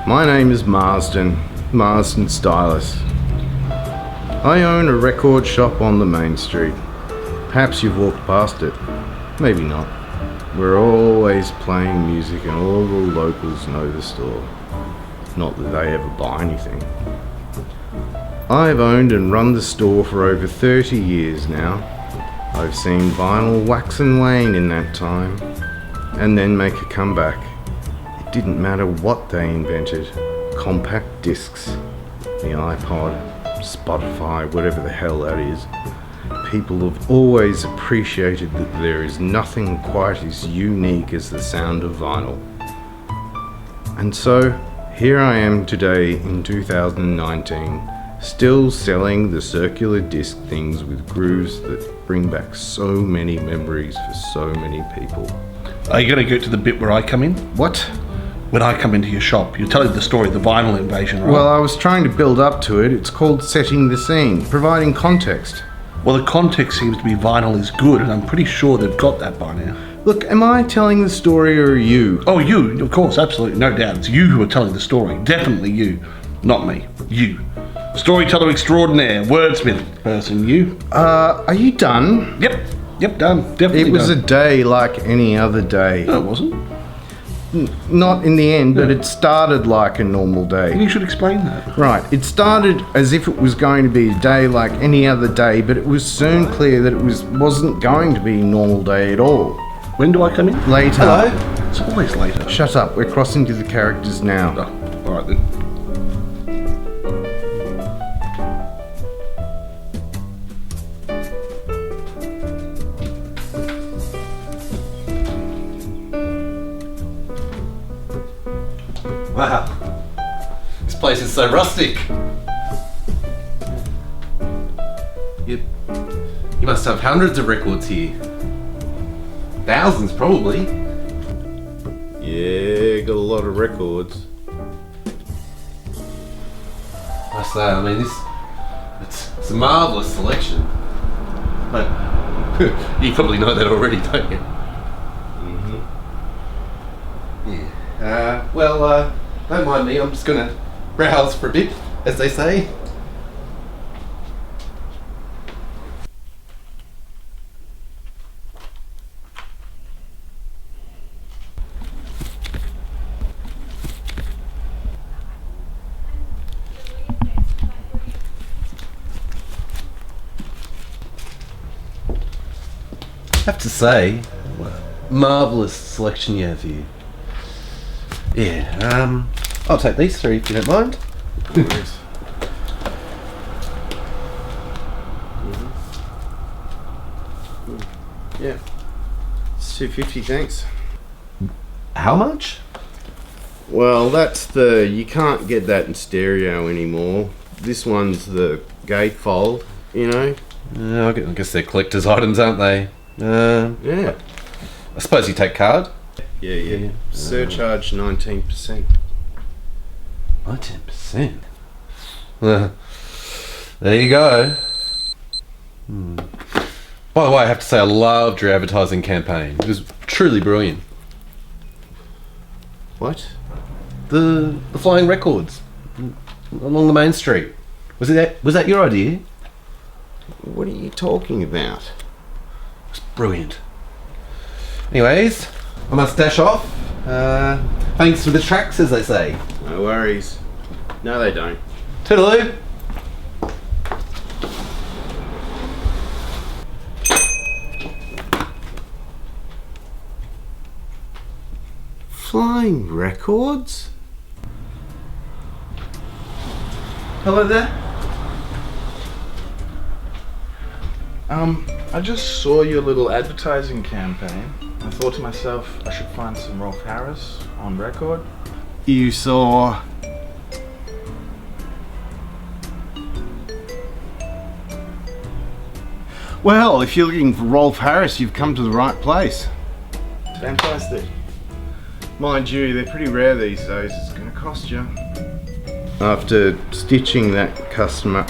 My name is Marsden, Marsden Stylist. I own a record shop on the main street. Perhaps you've walked past it, maybe not. We're always playing music and all the locals know the store. Not that they ever buy anything. I've owned and run the store for over 30 years now. I've seen vinyl wax and wane in that time, and then make a comeback. It didn't matter what they invented. Compact discs, the iPod, Spotify, whatever the hell that is. People have always appreciated that there is nothing quite as unique as the sound of vinyl. And so, here I am today in 2019, still selling the circular disc things with grooves that bring back so many memories for so many people. Are you going to go to the bit where I come in? What? When I come into your shop, you're telling the story of the vinyl invasion, right? Well, I was trying to build up to it. It's called setting the scene, providing context. Well, the context seems to be vinyl is good, and I'm pretty sure they've got that by now. Look, am I telling the story or you? Oh, you, of course, absolutely, no doubt. It's you who are telling the story. Definitely you. Not me. You. Storyteller extraordinaire, wordsmith person, you. Are you done? Yep, done. Definitely It was done. a day like any other day. No, it wasn't. Not in the end, but it started like a normal day. You should explain that. Right, it started as if it was going to be a day like any other day, but it was soon clear that it wasn't going to be a normal day at all. When do I come in? Later. Hello? It's always later. Shut up, we're crossing to the characters now. Oh, alright then. Wow, this place is so rustic. You must have hundreds of records here. Thousands, probably. Yeah, got a lot of records. I say, I mean, it's a marvellous selection. But you probably know that already, don't you? Yeah. Well, don't mind me, I'm just gonna browse for a bit, as they say. I have to say, marvellous selection you have here. Yeah, I'll take these three if you don't mind. Yeah. It's $2.50, thanks. How much? Well, you can't get that in stereo anymore. This one's the gatefold, you know? I guess they're collector's items, aren't they? Yeah. I suppose you take card? Yeah. Surcharge 19%. 19%? There you go. By the way, I have to say I loved your advertising campaign. It was truly brilliant. What? The flying records along the main street. Was that your idea? What are you talking about? It was brilliant. Anyways, I must dash off. Thanks for the tracks, as they say. No worries. No, they don't. Toodaloo. Flying records? Hello there. I just saw your little advertising campaign. I thought to myself, I should find some Rolf Harris on record. You saw... Well, if you're looking for Rolf Harris, you've come to the right place. Fantastic. Mind you, they're pretty rare these days. It's going to cost you. After stitching that customer,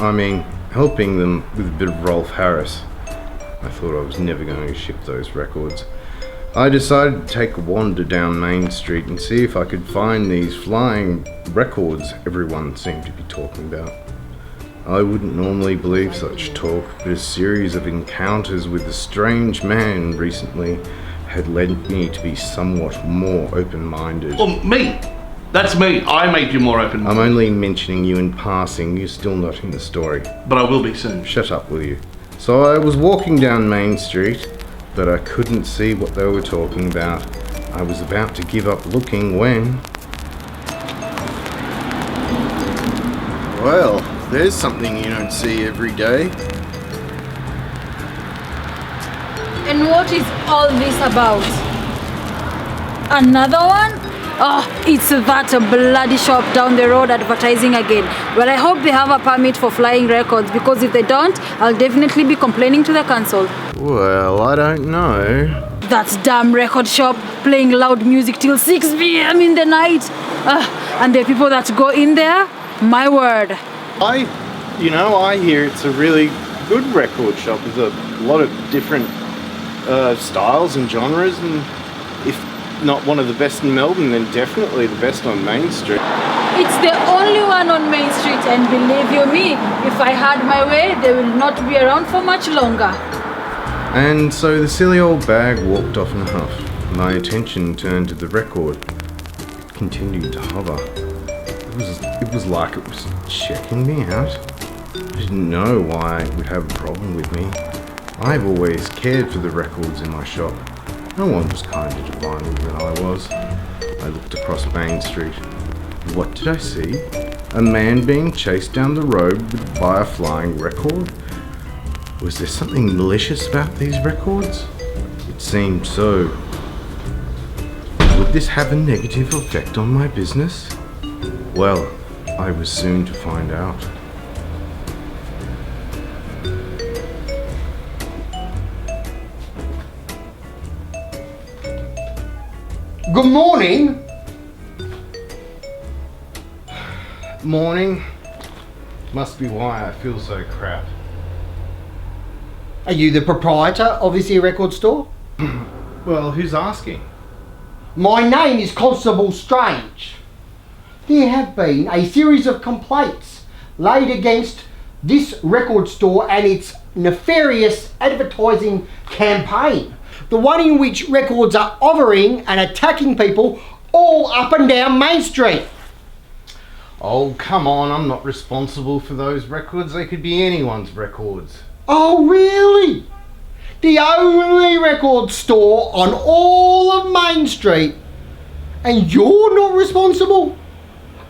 helping them with a bit of Rolf Harris, I thought I was never going to ship those records. I decided to take a wander down Main Street and see if I could find these flying records everyone seemed to be talking about. I wouldn't normally believe such talk, but a series of encounters with a strange man recently had led me to be somewhat more open-minded. Well, me. That's me. I made you more open. I'm only mentioning you in passing, you're still not in the story. But I will be soon. Shut up, will you? So I was walking down Main Street, but I couldn't see what they were talking about. I was about to give up looking when... Well, there's something you don't see every day. And what is all this about? Another one? Oh, it's that bloody shop down the road advertising again. Well, I hope they have a permit for flying records, because if they don't, I'll definitely be complaining to the council. Well, I don't know. That damn record shop playing loud music till 6 p.m. in the night. And the people that go in there, my word. I hear it's a really good record shop with a lot of different styles and genres, and if not one of the best in Melbourne, then definitely the best on Main Street. It's the only one on Main Street, and believe you me, if I had my way, they will not be around for much longer. And so the silly old bag walked off in a huff. My attention turned to the record. It continued to hover. It was like it was checking me out. I didn't know why it would have a problem with me. I've always cared for the records in my shop. No one was kinder to vinyl than I was. I looked across Main Street. What did I see? A man being chased down the road by a flying record? Was there something malicious about these records? It seemed so. Would this have a negative effect on my business? Well, I was soon to find out. Good morning. Morning. Must be why I feel so crap. Are you the proprietor of this here record store? Well, who's asking? My name is Constable Strange. There have been a series of complaints laid against this record store and its nefarious advertising campaign. The one in which records are hovering and attacking people all up and down Main Street. Oh, come on, I'm not responsible for those records. They could be anyone's records. Oh, really? The only record store on all of Main Street, and you're not responsible?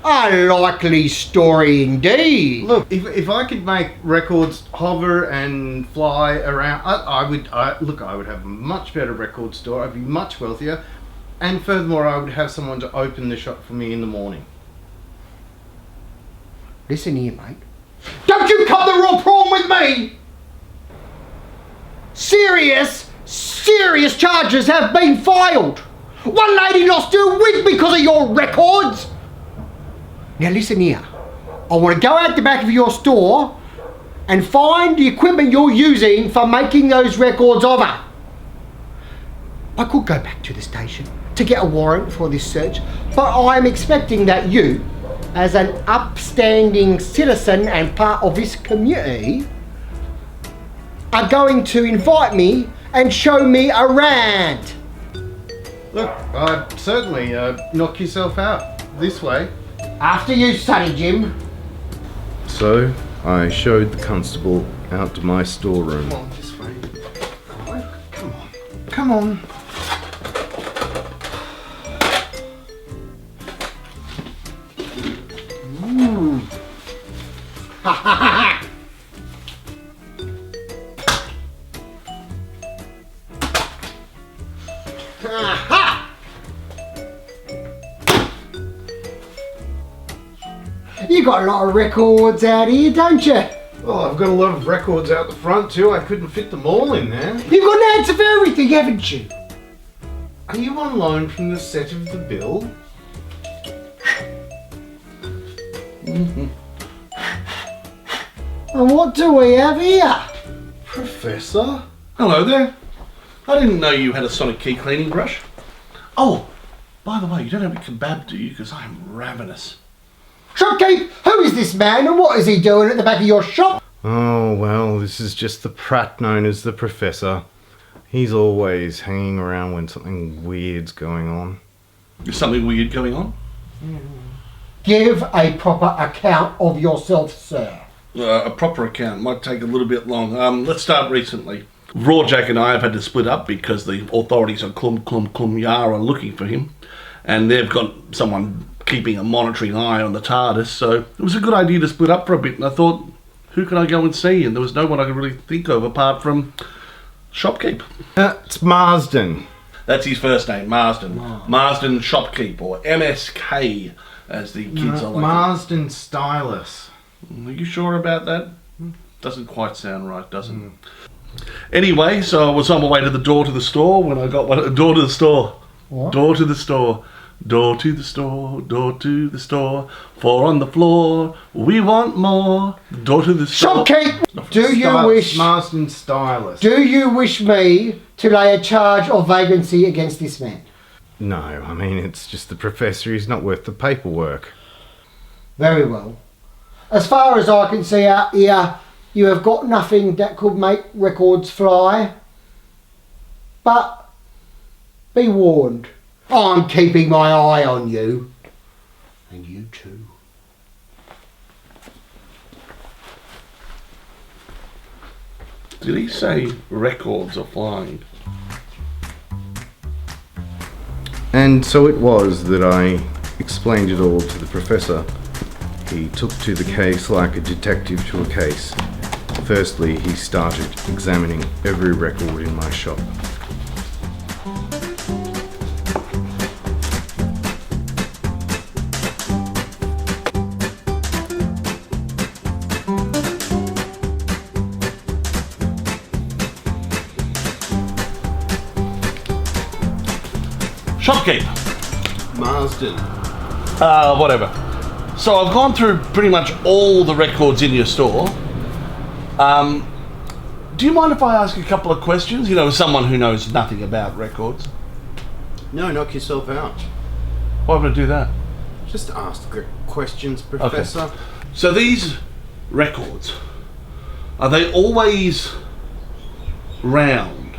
A likely story indeed. Look, if I could make records hover and fly around, I would have a much better record store. I'd be much wealthier, and furthermore, I would have someone to open the shop for me in the morning. Listen here, mate. Don't you cut the raw prawn with me! Serious charges have been filed. One lady lost her wig because of your records. Now listen here. I want to go out the back of your store and find the equipment you're using for making those records hover. I could go back to the station to get a warrant for this search, but I'm expecting that you, as an upstanding citizen and part of this community, are going to invite me and show me around. Look, certainly knock yourself out. This way. After you, Sonny Jim. So, I showed the constable out to my storeroom. Come on, this way. Come on. Ha ha ha! Aha! You got a lot of records out here, don't you? Oh, I've got a lot of records out the front too. I couldn't fit them all in there. You've got an answer for everything, haven't you? Are you on loan from the set of the bill? And what do we have here? Professor? Hello there. I didn't know you had a sonic key cleaning brush. Oh, by the way, you don't have a kebab, do you? Because I am ravenous. Shopkeep, who is this man and what is he doing at the back of your shop? Oh, well, this is just the prat known as the Professor. He's always hanging around when something weird's going on. Is something weird going on? Give a proper account of yourself, sir. A proper account might take a little bit long. Let's start recently. Rawjack and I have had to split up because the authorities on Klum Yar are looking for him, and they've got someone keeping a monitoring eye on the TARDIS, so it was a good idea to split up for a bit, and I thought, who can I go and see? And there was no one I could really think of apart from Shopkeep. It's Marsden. That's his first name, Marsden. Marsden Shopkeep, or MSK, as the kids are like. Marsden Stylus. Are you sure about that? Doesn't quite sound right, does it? Anyway, so I was on my way to the door to the store when I got one. Door to the store. What? Door to the store. Door to the store. Door to the store. 4 on the floor. We want more. Door to the store. Shopkeep, do you wish Marsden Stylus. Do you wish me to lay a charge of vagrancy against this man? No, I mean, it's just the Professor. He's not worth the paperwork. Very well. As far as I can see out here, you have got nothing that could make records fly. But be warned, I'm keeping my eye on you. And you too. Did he say records are flying? And so it was that I explained it all to the Professor. He took to the case like a detective to a case. Firstly, he started examining every record in my shop. Shopkeep. Marsden. Whatever. So I've gone through pretty much all the records in your store. Do you mind if I ask a couple of questions? You know, as someone who knows nothing about records. No, knock yourself out. Why would I do that? Just ask the questions, Professor. So these records, are they always round?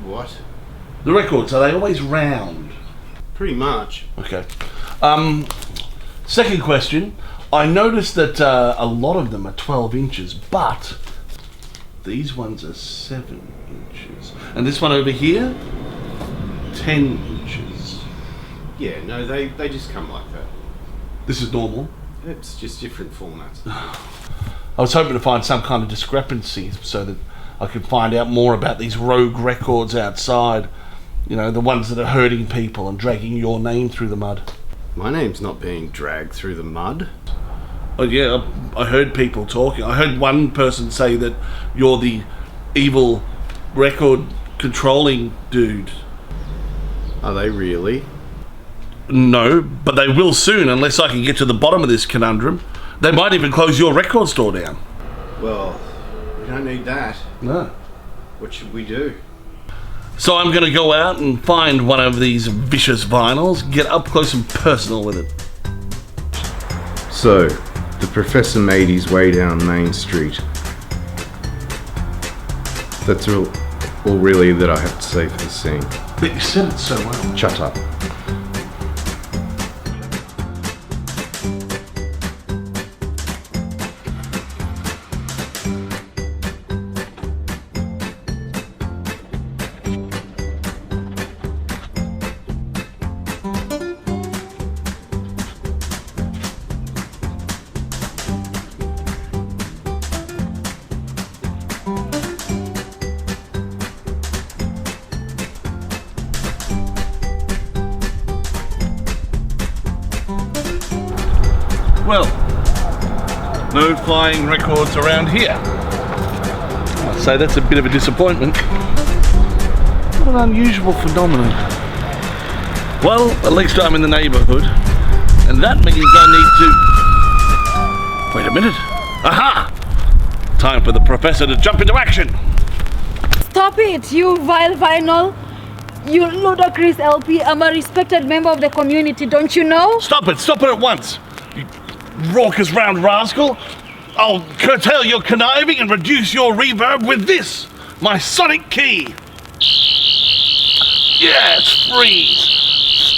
What? The records, are they always round? Pretty much. Okay. Second question. I noticed that a lot of them are 12 inches, but these ones are 7 inches. And this one over here, 10 inches. Yeah, no, they just come like that. This is normal. It's just different formats. I was hoping to find some kind of discrepancy so that I could find out more about these rogue records outside. You know, the ones that are hurting people and dragging your name through the mud. My name's not being dragged through the mud. Oh yeah, I heard people talking. I heard one person say that you're the evil record controlling dude. Are they really? No, but they will soon unless I can get to the bottom of this conundrum. They might even close your record store down. Well, we don't need that. No. What should we do? So I'm going to go out and find one of these vicious vinyls, get up close and personal with it. So, the Professor made his way down Main Street. That's all really that I have to say for the scene. But you said it so well. Shut up. Well, no flying records around here. I'd say that's a bit of a disappointment. What an unusual phenomenon. Well, at least I'm in the neighbourhood, and that means I need to... Wait a minute. Aha! Time for the Professor to jump into action. Stop it, you vile vinyl. You ludicrous LP. I'm a respected member of the community, don't you know? Stop it at once. You raucous round rascal. I'll curtail your conniving and reduce your reverb with this, my sonic key. Yes, freeze.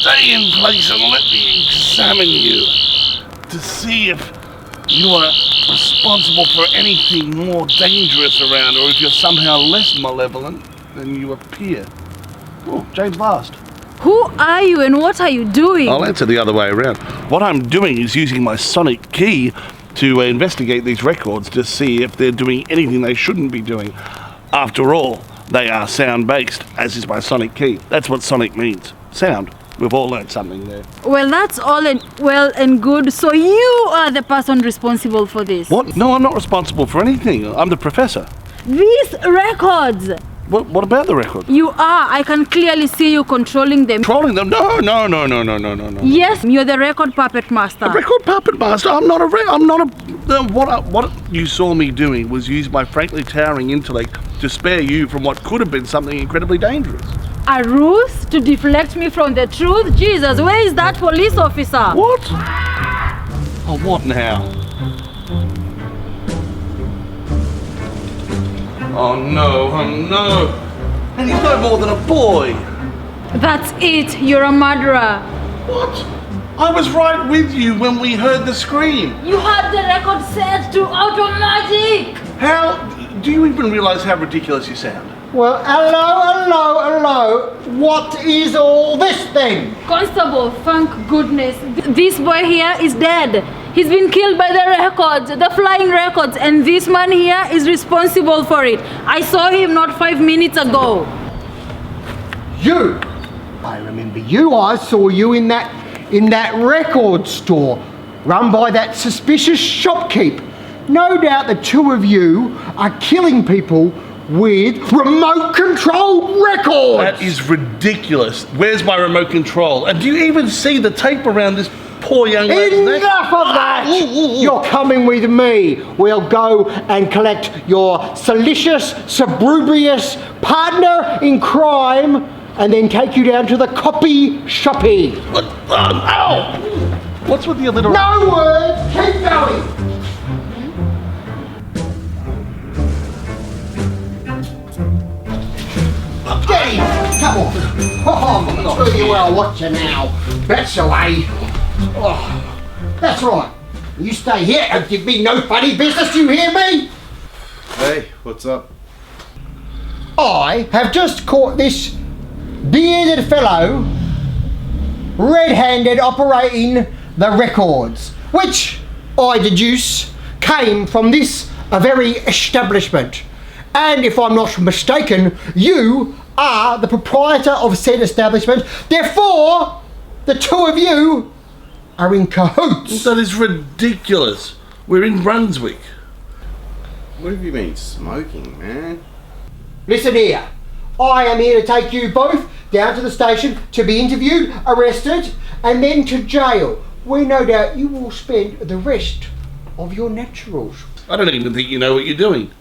Stay in place and let me examine you to see if you are responsible for anything more dangerous around, or if you're somehow less malevolent than you appear. Oh, James Last. Who are you and what are you doing? I'll answer the other way around. What I'm doing is using my sonic key to investigate these records to see if they're doing anything they shouldn't be doing. After all, they are sound-based, as is my sonic key. That's what sonic means. Sound. We've all learned something there. Well, that's all well and good. So you are the person responsible for this. What? No, I'm not responsible for anything. I'm the professor. These records. What about the record? You are. I can clearly see you controlling them. Controlling them? No. Yes, you're the record puppet master. A record puppet master? I'm not a. What you saw me doing was use my frankly towering intellect to spare you from what could have been something incredibly dangerous. A ruse to deflect me from the truth? Jesus, where is that police officer? What? Oh, what now? Oh no. And he's no more than a boy. That's it. You're a murderer. What? I was right with you when we heard the scream. You had the record set to automatic. How? Do you even realize how ridiculous you sound? Well, hello. What is all this then? Constable, thank goodness. This boy here is dead. He's been killed by the records, the flying records, and this man here is responsible for it. I saw him not 5 minutes ago. You! I remember you. I saw you in that record store run by that suspicious shopkeep. No doubt the two of you are killing people with remote-controlled records! That is ridiculous. Where's my remote control? And do you even see the tape around this poor young lady's neck? Enough of that! You're coming with me. We'll go and collect your salacious, salubrious partner in crime and then take you down to the copy shoppy. Ow! What's with the little... No words! Keep going! Get in! Come on! Oh, I'm you well, watch you now. That's the way. Oh, that's right. You stay here and give me no funny business, you hear me? Hey, what's up? I have just caught this bearded fellow red-handed operating the records, which I deduce came from this very establishment. And if I'm not mistaken, you are the proprietor of said establishment. Therefore, the two of you are in cahoots. That is ridiculous. We're in Brunswick. What have you been smoking, man? Listen here. I am here to take you both down to the station to be interviewed, arrested, and then to jail, where no doubt you will spend the rest of your naturals. I don't even think you know what you're doing.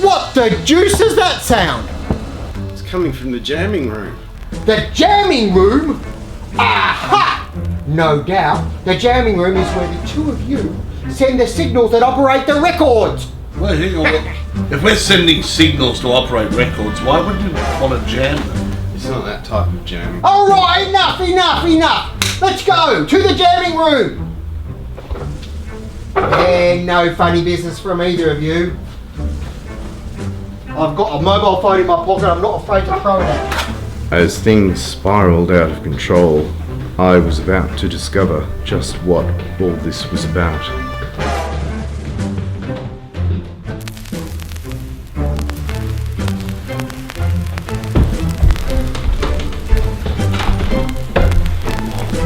What the deuce does that sound? It's coming from the jamming room. The jamming room? Aha! No doubt, the jamming room is where the two of you send the signals that operate the records. Well, hang on. If we're sending signals to operate records, why would you want to jam them? It's not that type of jamming. All right, enough. Let's go to the jamming room. And no funny business from either of you. I've got a mobile phone in my pocket. I'm not afraid to throw it at you. As things spiraled out of control, I was about to discover just what all this was about.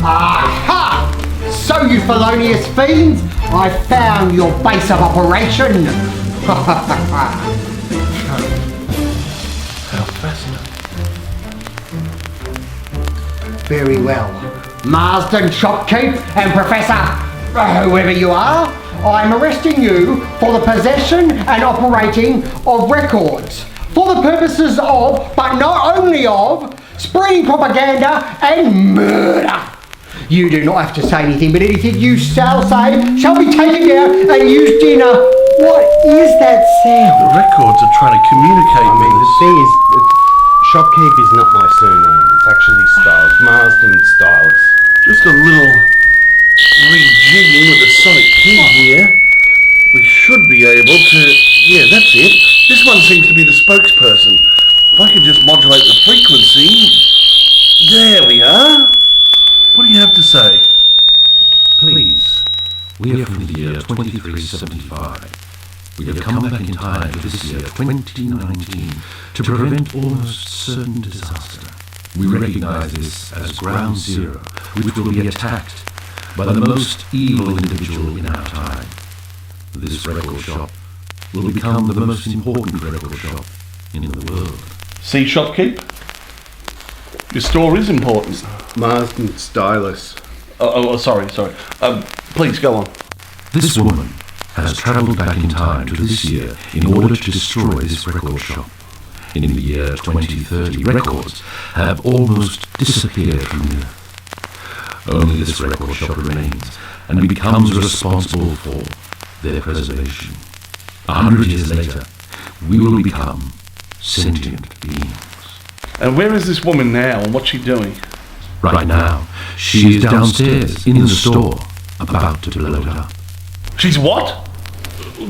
Aha! So you felonious fiends, I found your base of operation. How fascinating. Very well. Marsden, shopkeep, and Professor, whoever you are, I am arresting you for the possession and operating of records for the purposes of, but not only of, spreading propaganda and murder. You do not have to say anything, but anything you shall say shall be taken down and used in a... What is that sound? The records are trying to communicate I mean, with the us. thing is, Shopkeep is not my surname. It's actually Styles. Marsden Stylus. Just a little rejigging with the sonic key here. We should be able to... Yeah, that's it. This one seems to be the spokesperson. If I could just modulate the frequency... There we are. What do you have to say? Please, we are from the year 2375. We have come back in time to this year, 2019, to prevent almost certain disaster. We recognize this as ground zero, which will be attacked by the most evil individual in our time. This record shop will become the most important record shop in the world. See, Shopkeep? Your store is important. Marsden Stylus. Sorry. Please, go on. This woman has travelled back in time to this year in order to destroy this record shop. In the year 2030, records have almost disappeared from the earth. Only this record shop remains and becomes responsible for their preservation. 100 years later, we will become sentient beings. And where is this woman now, and what's she doing? Right now, she is downstairs in the store, about to blow it up. She's what?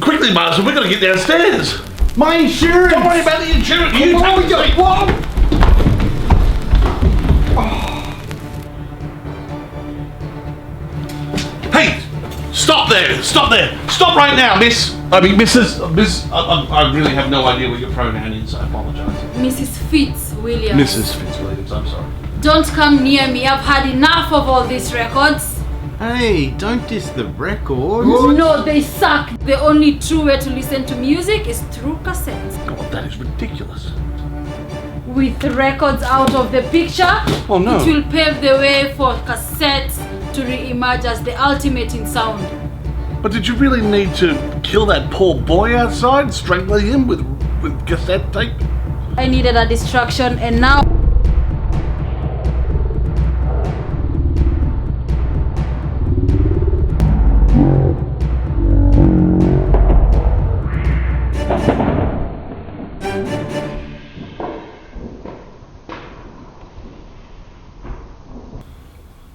Quickly, Marsden, we've got to get downstairs. My insurance! Don't worry about the insurance. You What are we take doing? it. What? Hey, stop there! Stop there! Stop right now, miss! I mean, Mrs. Miss... I really have no idea what your pronoun is, I apologise. Mrs. Fitzwilliams. Mrs. Fitzwilliams, I'm sorry. Don't come near me. I've had enough of all these records. Hey, don't diss the records. No, they suck. The only true way to listen to music is through cassettes. God, that is ridiculous. With the records out of the picture, Oh, no. it will pave the way for cassettes to re-emerge as the ultimate in sound. But did you really need to kill that poor boy outside, strangling him with cassette tape? I needed a distraction, and now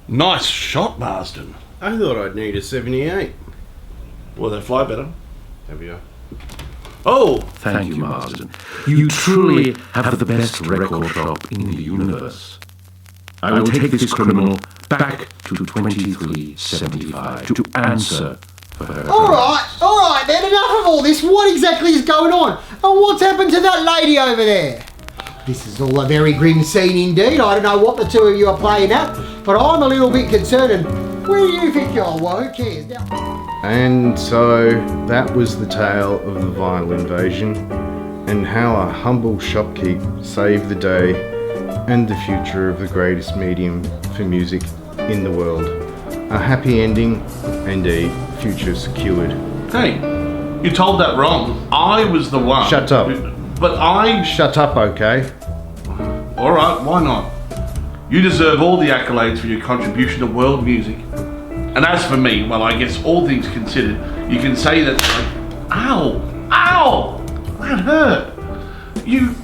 Nice shot, Marsden. I thought I'd need a 78. Well, they fly better. Have you? Oh, Thank you, Marsden. You truly have the best record shop in the universe. I will take this criminal back to 2375 to answer for her. All right, then enough of all this. What exactly is going on? And what's happened to that lady over there? This is all a very grim scene indeed. I don't know what the two of you are playing at, but I'm a little bit concerned. And where do you think you're? Well, who cares? Now, And so that was the tale of the vinyl invasion and how a humble shopkeep saved the day and the future of the greatest medium for music in the world. A happy ending and a future secured. hey, you told that wrong. I was the one. Shut up. But I... Shut up, okay? Alright, why not? You deserve all the accolades for your contribution to world music. And as for me, well, I guess all things considered, you can say that... Ow! Ow! That hurt! You